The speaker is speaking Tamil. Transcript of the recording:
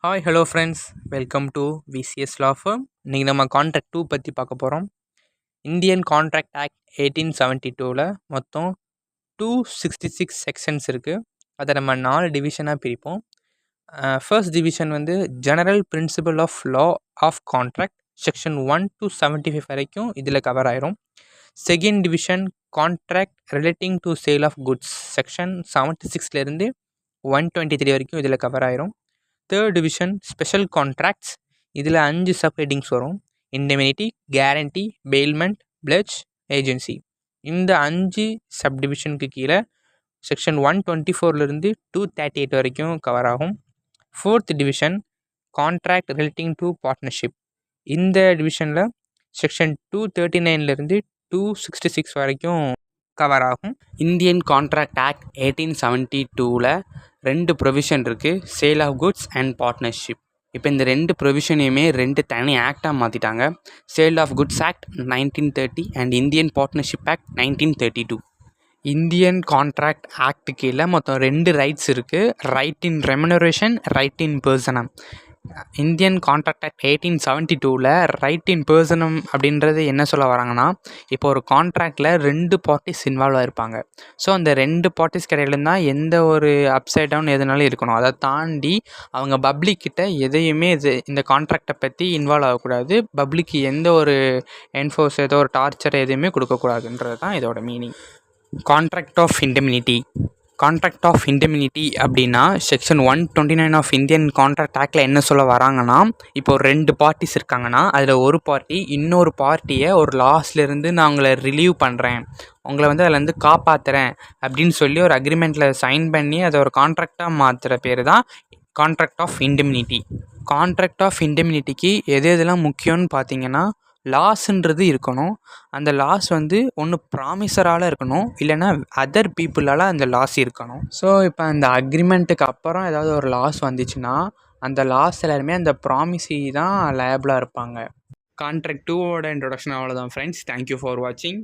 Hi hello friends, welcome to VCS law firm. இன்றைக்கி நம்ம கான்ட்ராக்ட் 2 பற்றி பார்க்க போகிறோம். இந்தியன் கான்ட்ராக்ட் ஆக்ட் 1872ல் மொத்தம் 266 செக்ஷன்ஸ் இருக்குது. அதை நம்ம 4 டிவிஷனாக பிரிப்போம். ஃபர்ஸ்ட் டிவிஷன் வந்து general principle of law of contract, section 1 to 75 வரைக்கும் இதில் கவர் ஆயிரும். Second division contract relating to sale of goods, section 76லேருந்து 123 வரைக்கும் இதில் கவர் ஆயிரும். தேர்ட் டிவிஷன் ஸ்பெஷல் கான்ட்ராக்ட்ஸ், இதில் 5 சப் ஹெட்டிங்ஸ் வரும். Indemnity, guarantee, bailment, pledge, agency. இந்த 5 சப் டிவிஷனுக்கு கீழே செக்ஷன் 124லேருந்து 238 வரைக்கும் கவர் ஆகும். Fourth division contract relating to partnership. இந்த டிவிஷனில் செக்ஷன் 239லேருந்து 266 வரைக்கும் கவர் ஆகும். இந்தியன் கான்ட்ராக்ட் ஆக்ட் 1872ல் 2 ப்ரொவிஷன் இருக்குது, sale of goods and partnership. இப்போ இந்த 2 ப்ரொவிஷனையுமே 2 தனி ஆக்டாக மாற்றிட்டாங்க. Sale of goods act 1930 and Indian partnership act 1932. Indian contract act கீழே மொத்தம் 2 ரைட்ஸ் இருக்குது, right in remuneration, right in personam. Indian contract act 1872ல் ரைட் இன் பர்சனம் அப்படின்றது என்ன சொல்ல வராங்கன்னா, இப்போ ஒரு கான்ட்ராக்டில் 2 பார்ட்டிஸ் இன்வால்வ் ஆகிருப்பாங்க. ஸோ அந்த 2 பார்ட்டிஸ் கிடையிலும் தான் எந்த ஒரு அப்சைட் டவுன் எதுனாலும் இருக்கணும். அதை தாண்டி அவங்க பப்ளிக்கிட்ட எதையுமே இந்த கான்ட்ராக்டை பற்றி இன்வால்வ் ஆகக்கூடாது. பப்ளிக்கு எந்த ஒரு என்ஃபோர்ஸ் ஏதோ ஒரு டார்ச்சர் எதுவுமே கொடுக்கக்கூடாதுன்றது தான் இதோட meaning. Contract of indemnity. Contract of indemnity அப்படின்னா செக்ஷன் 129 ஆஃப் இந்தியன் கான்ட்ராக்ட் ஆக்டில் என்ன சொல்ல வராங்கன்னா, இப்போ 2 பார்ட்டிஸ் இருக்காங்கன்னா அதில் ஒரு பார்ட்டி இன்னொரு பார்ட்டியை ஒரு லாஸ்லேருந்து நான் உங்களை ரிலீவ் பண்ணுறேன், உங்களை வந்து அதிலேருந்து காப்பாற்றுறேன் அப்படின்னு சொல்லி ஒரு அக்ரிமெண்ட்டில் சைன் பண்ணி அதை ஒரு கான்ட்ராக்டாக மாற்றுற பேர் தான் contract of indemnity. Contract of இண்டெமினிட்டிக்கு எது எதெல்லாம் முக்கியம்னு பார்த்தீங்கன்னா, லாஸ்ன்றது இருக்கணும். அந்த லாஸ் வந்து ஒன்று ப்ராமிசரால் இருக்கணும், இல்லைன்னா அதர் பீப்புளால் அந்த லாஸ் இருக்கணும். ஸோ இப்போ அந்த அக்ரிமெண்ட்டுக்கு அப்புறம் ஏதாவது ஒரு லாஸ் வந்துச்சுன்னா அந்த லாஸ் எல்லாருமே அந்த ப்ராமிஸி தான் லயபிளாக இருப்பாங்க. கான்ட்ராக்ட் 2ஓட இன்ட்ரொடக்ஷன் அவ்வளோதான் ஃப்ரெண்ட்ஸ். தேங்க்யூ ஃபார் வாட்சிங்.